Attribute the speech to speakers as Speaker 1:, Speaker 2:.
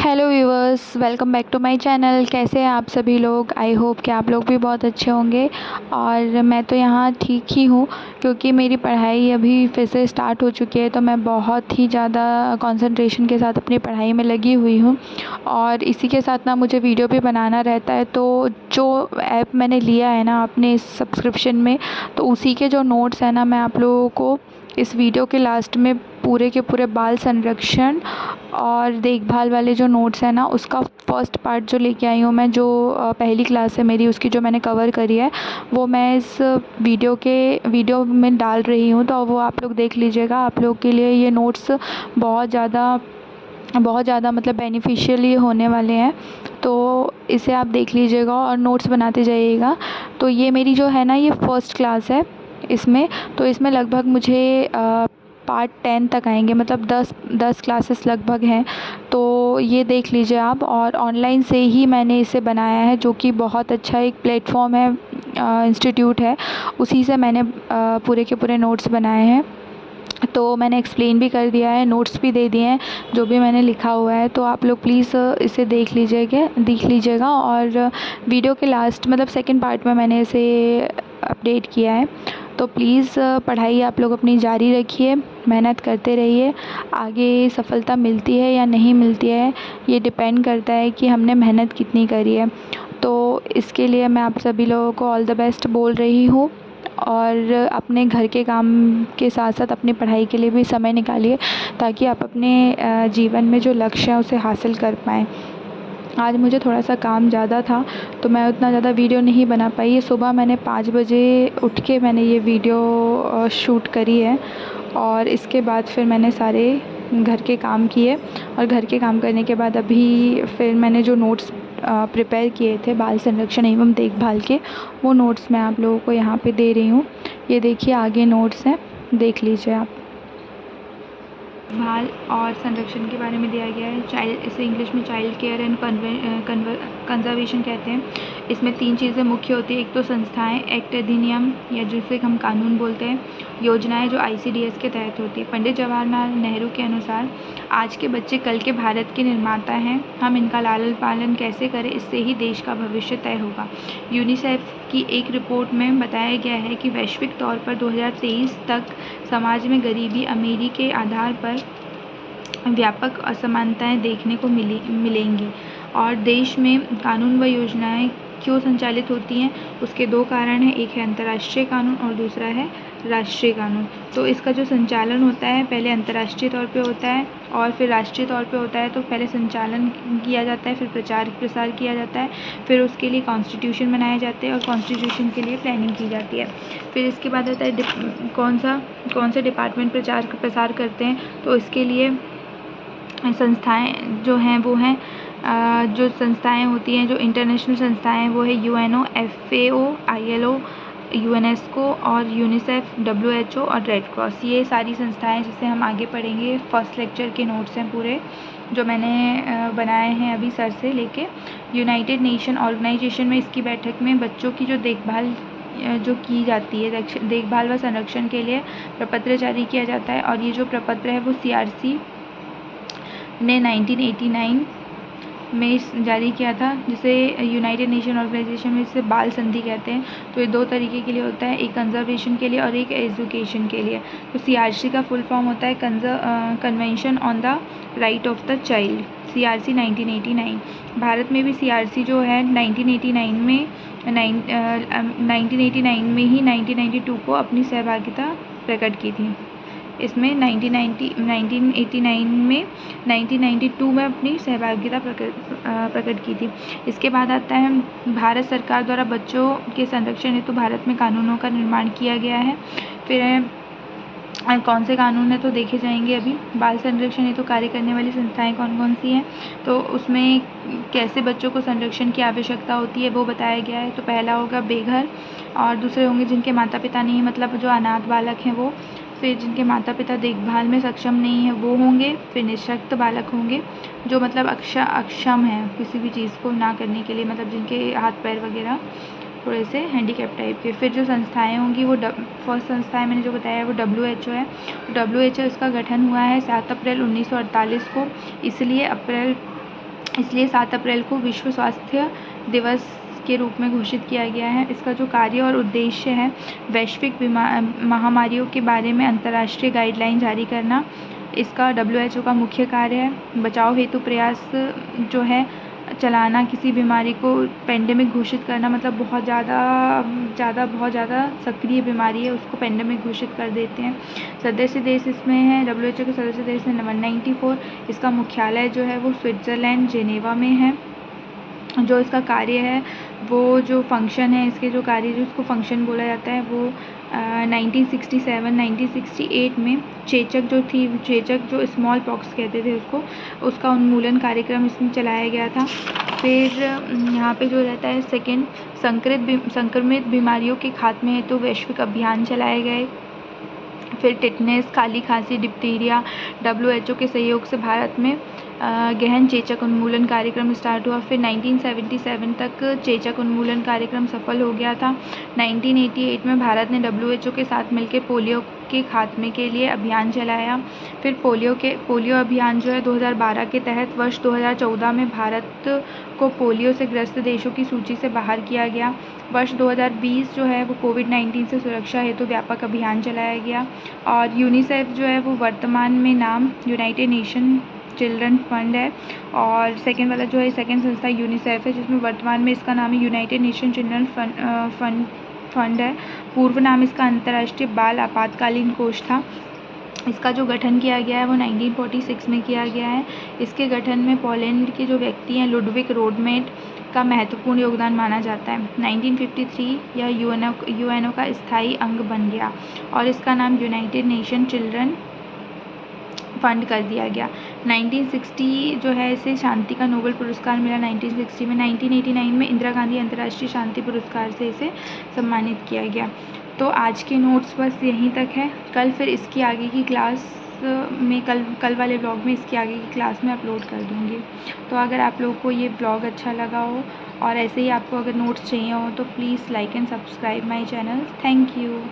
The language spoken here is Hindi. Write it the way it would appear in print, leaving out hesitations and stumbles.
Speaker 1: Hello viewers, welcome back to my channel. कैसे हैं आप सभी लोग? आई होप कि आप लोग भी बहुत अच्छे होंगे। और मैं तो यहाँ ठीक ही हूँ, क्योंकि मेरी पढ़ाई अभी फिर से स्टार्ट हो चुकी है। तो मैं बहुत ही ज़्यादा कंसंट्रेशन के साथ अपनी पढ़ाई में लगी हुई हूँ। और इसी के साथ ना मुझे वीडियो भी बनाना रहता है। तो जो ऐप मैंने लिया है ना अपने इस सब्सक्रिप्शन में, तो उसी के जो नोट्स हैं ना, मैं आप लोगों को इस वीडियो के लास्ट में पूरे के पूरे बाल संरक्षण और देखभाल वाले जो नोट्स हैं ना, उसका फर्स्ट पार्ट जो लेके आई हूँ मैं, जो पहली क्लास है मेरी, उसकी जो मैंने कवर करी है, वो मैं इस वीडियो में डाल रही हूँ। तो वो आप लोग देख लीजिएगा। आप लोग के लिए ये नोट्स बहुत ज़्यादा मतलब बेनिफिशियल ही होने वाले हैं। तो इसे आप देख लीजिएगा और नोट्स बनाते जाइएगा। तो ये मेरी जो है ना, ये फर्स्ट क्लास है इसमें। तो इसमें लगभग मुझे पार्ट 10 तक आएंगे, मतलब 10 क्लासेस लगभग हैं। तो ये देख लीजिए आप। और ऑनलाइन से ही मैंने इसे बनाया है, जो कि बहुत अच्छा एक प्लेटफॉर्म है, इंस्टीट्यूट है। उसी से मैंने पूरे के पूरे नोट्स बनाए हैं। तो मैंने एक्सप्लेन भी कर दिया है, नोट्स भी दे दिए हैं जो भी मैंने लिखा हुआ है। तो आप लोग प्लीज़ इसे देख लीजिएगा। और वीडियो के लास्ट मतलब सेकंड पार्ट में मैंने इसे अपडेट किया है। तो प्लीज़ पढ़ाई आप लोग अपनी जारी रखिए, मेहनत करते रहिए। आगे सफलता मिलती है या नहीं मिलती है, ये डिपेंड करता है कि हमने मेहनत कितनी करी है। तो इसके लिए मैं आप सभी लोगों को ऑल द बेस्ट बोल रही हूँ। और अपने घर के काम के साथ साथ अपनी पढ़ाई के लिए भी समय निकालिए, ताकि आप अपने जीवन में जो लक्ष्य है उसे हासिल कर पाएँ। आज मुझे थोड़ा सा काम ज़्यादा था, तो मैं उतना ज़्यादा वीडियो नहीं बना पाई। ये सुबह मैंने 5 बजे उठ के मैंने ये वीडियो शूट करी है। और इसके बाद फिर मैंने सारे घर के काम किए। और घर के काम करने के बाद अभी फिर मैंने जो नोट्स प्रिपेयर किए थे बाल संरक्षण एवं देखभाल के, वो नोट्स मैं आप लोगों को यहाँ पे दे रही हूँ। ये देखिए, आगे नोट्स हैं, देख लीजिए आप। बाल और संरक्षण के बारे में दिया गया है। इसे इंग्लिश में चाइल्ड केयर एंड कंजर्वेशन कहते हैं। इसमें 3 चीज़ें मुख्य होती हैं। एक तो संस्थाएं, एक्ट अधिनियम या जिसे हम कानून बोलते हैं, योजनाएं जो ICDS के तहत होती है। पंडित जवाहरलाल नेहरू के अनुसार आज के बच्चे कल के भारत के निर्माता हैं। हम इनका लालन पालन कैसे करें, इससे ही देश का भविष्य तय होगा। यूनिसेफ की एक रिपोर्ट में बताया गया है कि वैश्विक तौर पर 2023 तक समाज में गरीबी अमीरी के आधार पर व्यापक असमानताएं देखने को मिलेंगी। और देश में कानून व योजनाएं क्यों संचालित होती हैं, उसके 2 कारण हैं। एक है अंतर्राष्ट्रीय कानून और दूसरा है राष्ट्रीय कानून। तो इसका जो संचालन होता है, पहले अंतर्राष्ट्रीय तौर पे होता है और फिर राष्ट्रीय तौर पे होता है। तो पहले संचालन किया जाता है, फिर प्रचार प्रसार किया जाता है, फिर उसके लिए कॉन्स्टिट्यूशन बनाए जाते हैं और कॉन्स्टिट्यूशन के लिए प्लानिंग की जाती है। फिर इसके बाद आता है कौन से डिपार्टमेंट प्रचार प्रसार करते हैं। तो इसके लिए संस्थाएं जो हैं वो हैं, जो संस्थाएं होती हैं, जो इंटरनेशनल संस्थाएं हैं, वो है UNO, FAO, ILO, UNESCO और यूनिसेफ, WHO और रेड क्रॉस। ये सारी संस्थाएं जिसे हम आगे पढ़ेंगे। फर्स्ट लेक्चर के नोट्स हैं पूरे, जो मैंने बनाए हैं अभी सर से लेके। यूनाइटेड नेशन ऑर्गेनाइजेशन में इसकी बैठक में बच्चों की जो देखभाल जो की जाती है, देखभाल व संरक्षण के लिए प्रपत्र जारी किया जाता है। और ये जो प्रपत्र है वो CRC ने 1989 में जारी किया था, जिसे यूनाइटेड नेशन ऑर्गेनाइजेशन में इसे बाल संधि कहते हैं। तो ये 2 तरीके के लिए होता है, एक कंजर्वेशन के लिए और एक एजुकेशन के लिए। तो CRC का फुल फॉर्म होता है convention on the right of the child, CRC 1989। Bharat में भी CRC जो है 1989 में ही 1992 को अपनी सहभागिता प्रकट की थी। इसमें 1992 में अपनी सहभागिता प्रकट की थी। इसके बाद आता है भारत सरकार द्वारा बच्चों के संरक्षण हेतु भारत में कानूनों का निर्माण किया गया है। फिर कौन से कानून है तो देखे जाएंगे अभी। बाल संरक्षण हेतु कार्य करने वाली संस्थाएं कौन कौन सी हैं, तो उसमें कैसे बच्चों को संरक्षण की आवश्यकता होती है वो बताया गया है। तो पहला होगा बेघर, और दूसरे होंगे जिनके माता पिता नहीं, मतलब जो अनाथ बालक हैं वो। फिर जिनके माता पिता देखभाल में सक्षम नहीं है वो होंगे। फिर निःशक्त बालक होंगे, जो मतलब अक्षम हैं किसी भी चीज़ को ना करने के लिए, मतलब जिनके हाथ पैर वगैरह थोड़े से हैंडीकैप टाइप के। फिर जो संस्थाएं होंगी वो फर्स्ट संस्थाएं मैंने जो बताया है वो WHO है। WHO इसका गठन हुआ है 7 अप्रैल 1948 को। इसलिए अप्रैल इसलिए 7 अप्रैल को विश्व स्वास्थ्य दिवस के रूप में घोषित किया गया है। इसका जो कार्य और उद्देश्य है, वैश्विक महामारियों के बारे में अंतर्राष्ट्रीय गाइडलाइन जारी करना इसका WHO का मुख्य कार्य है। बचाव हेतु प्रयास जो है चलाना, किसी बीमारी को पेंडेमिक घोषित करना, मतलब बहुत ज़्यादा सक्रिय बीमारी है उसको पेंडेमिक घोषित कर देते हैं। सदस्य देश इसमें है, WHO के सदस्य देश है 194। इसका मुख्यालय जो है वो स्विट्ज़रलैंड जेनेवा में है। जो इसका कार्य है, वो जो फंक्शन है, इसके जो कार्य जो उसको फंक्शन बोला जाता है, वो 1967-1968 में चेचक जो स्मॉल पॉक्स कहते थे उसका उन्मूलन कार्यक्रम इसमें चलाया गया था। फिर यहाँ पे जो रहता है सेकेंड, संक्रमित बीमारियों के खात्मे हेतु वैश्विक अभियान चलाए गए। फिर टिटनेस, काली खांसी, डिप्थीरिया, WHO के सहयोग से भारत में गहन चेचक उन्मूलन कार्यक्रम स्टार्ट हुआ। फिर 1977 तक चेचक उन्मूलन कार्यक्रम सफल हो गया था। 1988 में भारत ने WHO के साथ मिलकर पोलियो के खात्मे के लिए अभियान चलाया। फिर पोलियो अभियान जो है 2012 के तहत वर्ष 2014 में भारत को पोलियो से ग्रस्त देशों की सूची से बाहर किया गया। वर्ष 2020 जो है वो कोविड-19 से सुरक्षा हेतु व्यापक अभियान चलाया गया। और यूनिसेफ जो है वो वर्तमान में नाम यूनाइटेड नेशन चिल्ड्रन फंड है। और सेकेंड वाला जो है सेकेंड संस्था यूनिसेफ है, जिसमें वर्तमान में इसका नाम है यूनाइटेड नेशन चिल्ड्रन फंड है। पूर्व नाम इसका अंतर्राष्ट्रीय बाल आपातकालीन कोष था। इसका जो गठन किया गया है वो 1946 में किया गया है। इसके गठन में पोलैंड के जो व्यक्ति हैं लुडविक रोडमेट का महत्वपूर्ण योगदान माना जाता है। 1953 यह यूएनओ का स्थायी अंग बन गया और इसका नाम यूनाइटेड नेशन चिल्ड्रन फंड कर दिया गया। 1960 जो है इसे शांति का नोबेल पुरस्कार मिला 1960 में। 1989 में इंदिरा गांधी अंतर्राष्ट्रीय शांति पुरस्कार से इसे सम्मानित किया गया। तो आज के नोट्स बस यहीं तक है। कल फिर इसकी आगे की क्लास में कल वाले ब्लॉग में इसकी आगे की क्लास में अपलोड कर दूँगी। तो अगर आप लोगों को ये ब्लॉग अच्छा लगा हो और ऐसे ही आपको अगर नोट्स चाहिए हो तो please like and subscribe my channel. Thank you.